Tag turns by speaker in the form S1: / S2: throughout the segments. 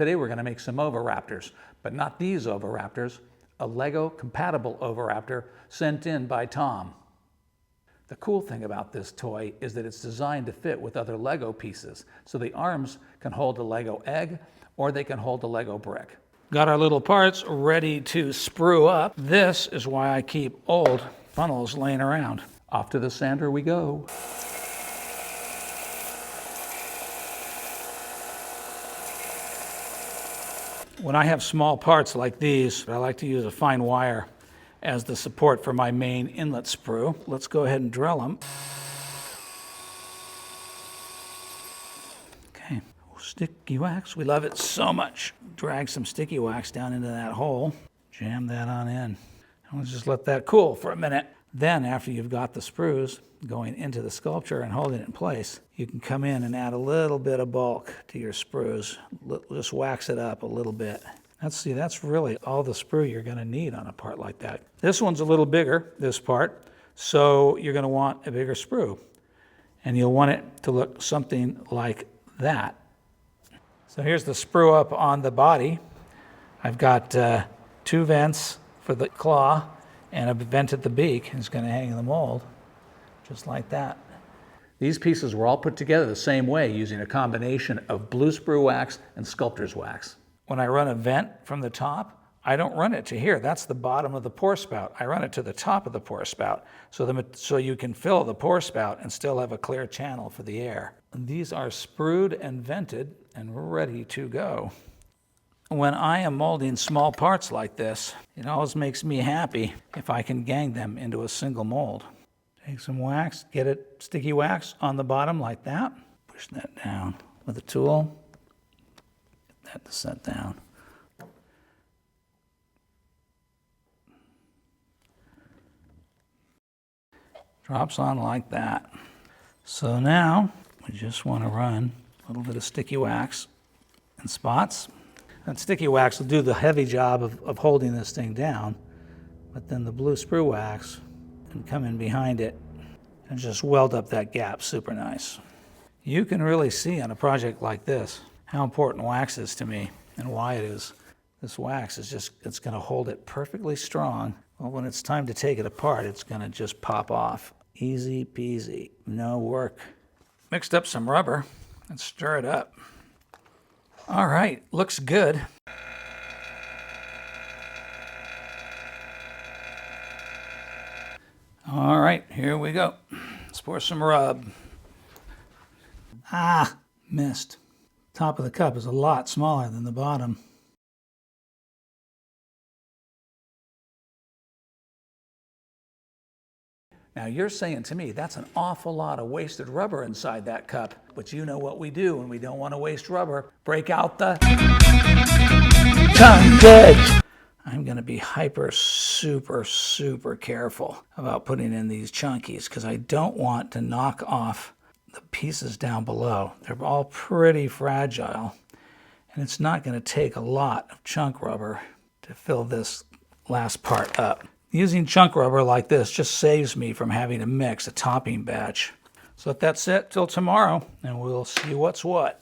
S1: Today we're going to make some Oviraptors, but not these Oviraptors, a Lego-compatible Oviraptor sent in by Thom. The cool thing about this toy is that it's designed to fit with other Lego pieces, so the arms can hold a Lego egg or they can hold a Lego brick. Got our little parts ready to sprue up. This is why I keep old funnels laying around. Off to the sander we go. When I have small parts like these, I like to use a fine wire as the support for my main inlet sprue. Let's go ahead and drill them. Okay, sticky wax, we love it so much. Drag some sticky wax down into that hole, jam that on in. And let's just let that cool for a minute. Then after you've got the sprues going into the sculpture and holding it in place, you can come in and add a little bit of bulk to your sprues. Just wax it up a little bit. That's really all the sprue you're going to need on a part like that. This one's a little bigger, this part, so you're going to want a bigger sprue. And you'll want it to look something like that. So here's the sprue up on the body. I've got 2 vents for the claw and a vent at the beak. It's going to hang in the mold, just like that. These pieces were all put together the same way using a combination of blue sprue wax and sculptor's wax. When I run a vent from the top, I don't run it to here. That's the bottom of the pour spout. I run it to the top of the pour spout so you can fill the pour spout and still have a clear channel for the air. And these are sprued and vented and ready to go. When I am molding small parts like this, it always makes me happy if I can gang them into a single mold. Take some wax, get it sticky wax on the bottom like that. Push that down with a tool. Get that to set down. Drops on like that. So now we just want to run a little bit of sticky wax in spots. That sticky wax will do the heavy job of holding this thing down, but then the blue sprue wax can come in behind it and just weld up that gap super nice. You can really see on a project like this how important wax is to me and why it is. This wax is it's going to hold it perfectly strong. Well, when it's time to take it apart, it's going to just pop off. Easy peasy, no work. Mixed up some rubber and stir it up. All right, looks good. All right, here we go. Let's pour some rub. Ah, missed. Top of the cup is a lot smaller than the bottom. Now you're saying to me, that's an awful lot of wasted rubber inside that cup. But you know what we do when we don't want to waste rubber. Break out the tongue edge. I'm going to be super careful about putting in these chunkies because I don't want to knock off the pieces down below. They're all pretty fragile. And it's not going to take a lot of chunk rubber to fill this last part up. Using chunk rubber like this just saves me from having to mix a topping batch. So let that sit till tomorrow and we'll see what's what.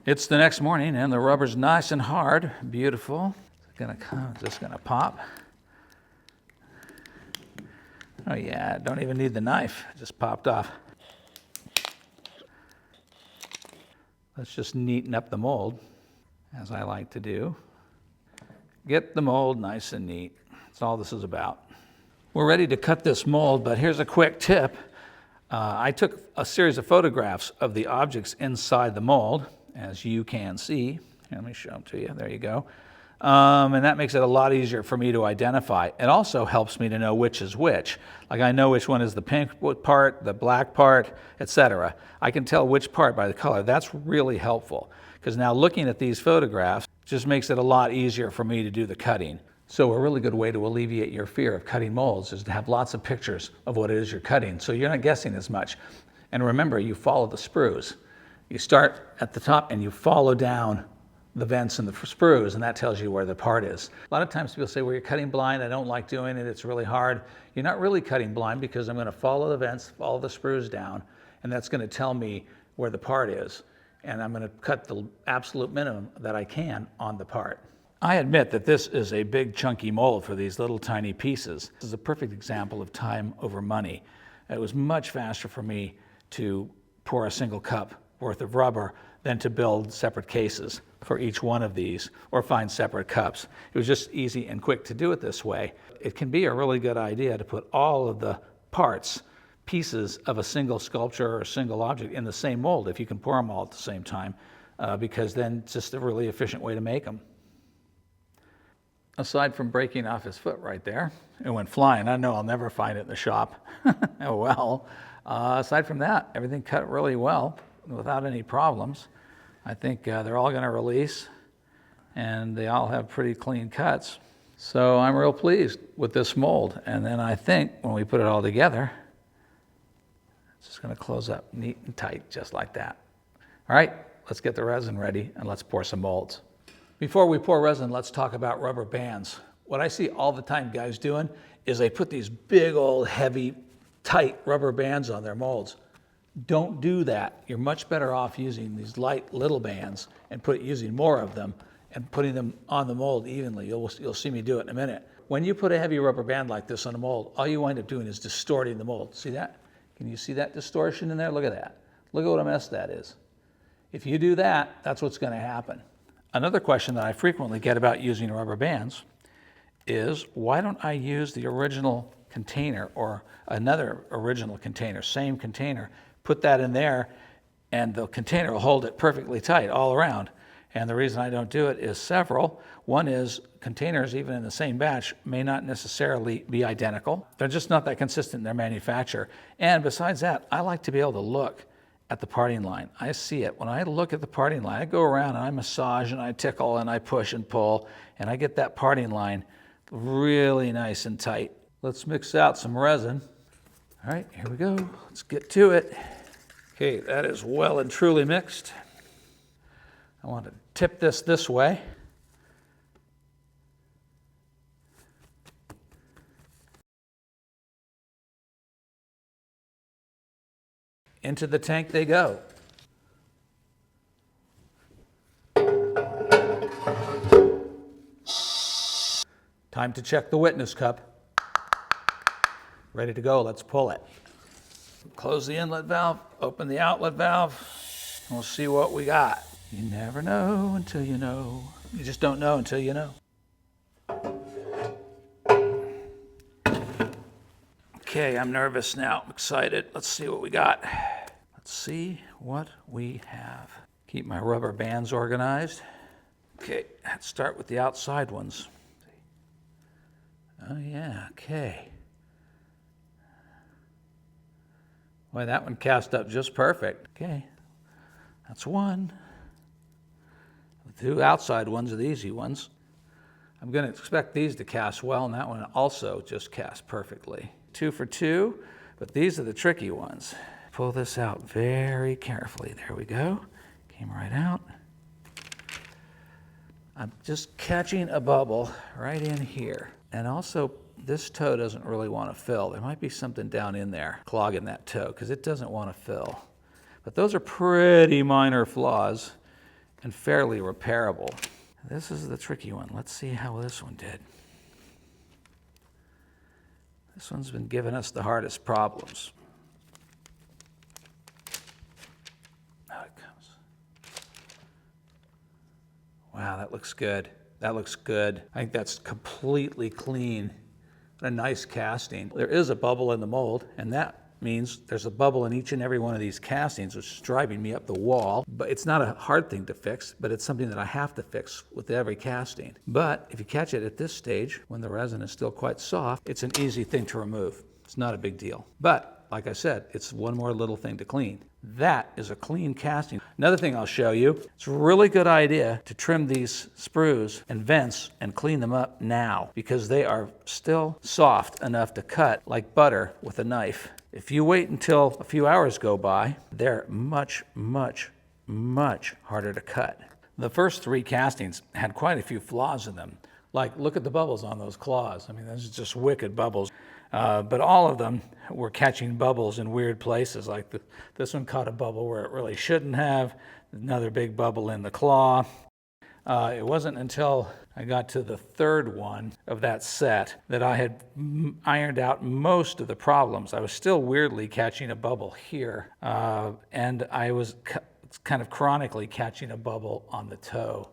S1: It's the next morning and the rubber's nice and hard, beautiful. Just gonna pop. Oh yeah, don't even need the knife, it just popped off. Let's just neaten up the mold, as I like to do. Get the mold nice and neat. That's all this is about. We're ready to cut this mold, but here's a quick tip. I took a series of photographs of the objects inside the mold, as you can see. Here, let me show them to you. There you go. And that makes it a lot easier for me to identify. It also helps me to know which is which. Like I know which one is the pink part, the black part, etc. I can tell which part by the color. That's really helpful because now looking at these photographs just makes it a lot easier for me to do the cutting. So a really good way to alleviate your fear of cutting molds is to have lots of pictures of what it is you're cutting, so you're not guessing as much. And remember, you follow the sprues. You start at the top and you follow down the vents and the sprues, and that tells you where the part is. A lot of times people say, well, you're cutting blind, I don't like doing it, it's really hard. You're not really cutting blind because I'm going to follow the vents, follow the sprues down, and that's going to tell me where the part is. and I'm going to cut the absolute minimum that I can on the part. I admit that this is a big chunky mold for these little tiny pieces. This is a perfect example of time over money. It was much faster for me to pour a single cup worth of rubber than to build separate cases for each one of these or find separate cups. It was just easy and quick to do it this way. It can be a really good idea to put all of the parts, pieces of a single sculpture or a single object in the same mold if you can pour them all at the same time, because then it's just a really efficient way to make them. Aside from breaking off his foot right there, it went flying. I know I'll never find it in the shop. Oh well. Aside from that, everything cut really well without any problems. I think they're all going to release, and they all have pretty clean cuts. So I'm real pleased with this mold. And then I think when we put it all together, it's just going to close up neat and tight, just like that. All right, let's get the resin ready and let's pour some molds. Before we pour resin, let's talk about rubber bands. What I see all the time guys doing is they put these big old heavy, tight rubber bands on their molds. Don't do that. You're much better off using these light little bands and using more of them and putting them on the mold evenly. You'll see me do it in a minute. When you put a heavy rubber band like this on a mold, all you wind up doing is distorting the mold. See that? Can you see that distortion in there? Look at that. Look at what a mess that is. If you do that, that's what's going to happen. Another question that I frequently get about using rubber bands is, why don't I use the original container or another original container, same container, put that in there, and the container will hold it perfectly tight all around? And the reason I don't do it is several. One is containers, even in the same batch, may not necessarily be identical. They're just not that consistent in their manufacture. And besides that, I like to be able to look at the parting line. I see it. When I look at the parting line, I go around and I massage and I tickle and I push and pull, and I get that parting line really nice and tight. Let's mix out some resin. All right, here we go. Let's get to it. Okay, that is well and truly mixed. I want to tip this way. Into the tank they go. Time to check the witness cup. Ready to go, let's pull it. Close the inlet valve, open the outlet valve, and we'll see what we got. You never know until you know. You just don't know until you know. Okay, I'm nervous now. I'm excited. Let's see what we got. Let's see what we have. Keep my rubber bands organized. Okay, let's start with the outside ones. Oh yeah, okay. Boy, that one cast up just perfect. Okay, that's one. The two outside ones are the easy ones. I'm going to expect these to cast well, and that one also just cast perfectly. 2 for 2, but these are the tricky ones. Pull this out very carefully. There we go. Came right out. I'm just catching a bubble right in here. And also, this toe doesn't really want to fill. There might be something down in there clogging that toe, because it doesn't want to fill. But those are pretty minor flaws and fairly repairable. This is the tricky one. Let's see how this one did. This one's been giving us the hardest problems. Now it comes. Wow, that looks good. That looks good. I think that's completely clean. A nice casting. There is a bubble in the mold, and that means there's a bubble in each and every one of these castings, which is driving me up the wall. But it's not a hard thing to fix, but it's something that I have to fix with every casting. But if you catch it at this stage, when the resin is still quite soft, it's an easy thing to remove. It's not a big deal. But like I said, it's one more little thing to clean. That is a clean casting. Another thing I'll show you, it's a really good idea to trim these sprues and vents and clean them up now, because they are still soft enough to cut like butter with a knife. If you wait until a few hours go by, they're much, much, much harder to cut. The first 3 castings had quite a few flaws in them. Like, look at the bubbles on those claws. I mean, those are just wicked bubbles. But all of them were catching bubbles in weird places. Like this one caught a bubble where it really shouldn't have. Another big bubble in the claw. It wasn't until I got to the third one of that set that I had ironed out most of the problems. I was still weirdly catching a bubble here, and I was kind of chronically catching a bubble on the toe.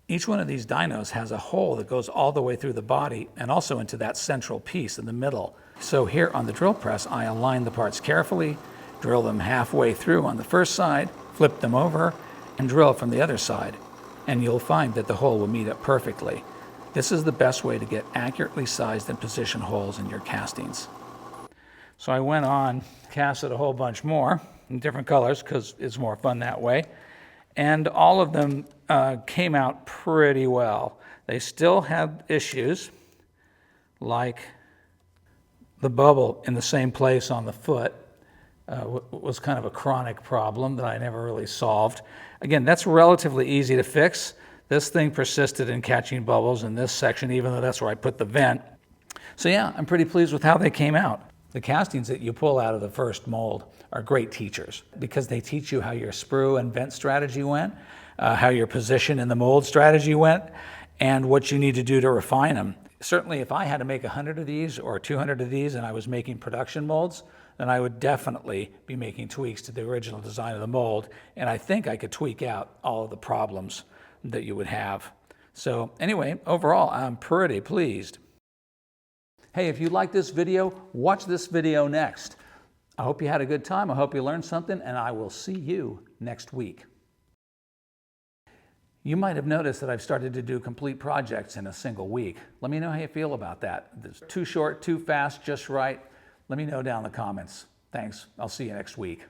S1: Each one of these dynos has a hole that goes all the way through the body and also into that central piece in the middle. So here on the drill press, I align the parts carefully, drill them halfway through on the first side, flip them over, and drill from the other side. And you'll find that the hole will meet up perfectly. This is the best way to get accurately sized and positioned holes in your castings. So I went on, casted a whole bunch more in different colors because it's more fun that way. And all of them came out pretty well. They still had issues, like the bubble in the same place on the foot was kind of a chronic problem that I never really solved. Again, that's relatively easy to fix. This thing persisted in catching bubbles in this section, even though that's where I put the vent. So yeah, I'm pretty pleased with how they came out. The castings that you pull out of the first mold are great teachers because they teach you how your sprue and vent strategy went, how your position in the mold strategy went, and what you need to do to refine them. Certainly if I had to make 100 of these or 200 of these and I was making production molds, then I would definitely be making tweaks to the original design of the mold, and I think I could tweak out all of the problems that you would have. So anyway, overall, I'm pretty pleased. Hey, if you like this video, watch this video next. I hope you had a good time. I hope you learned something, and I will see you next week. You might have noticed that I've started to do complete projects in a single week. Let me know how you feel about that. It's too short, too fast, just right. Let me know down in the comments. Thanks. I'll see you next week.